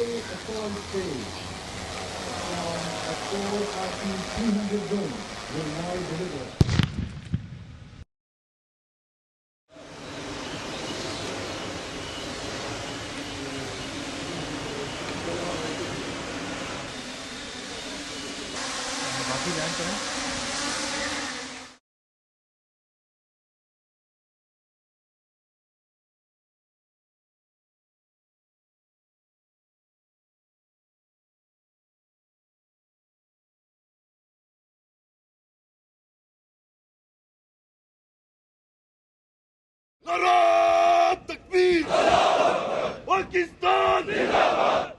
officially upon stage from a score RP 300 zone will now deliver. बाकी land करें। नारा तकबीर पाकिस्तान जिंदाबाद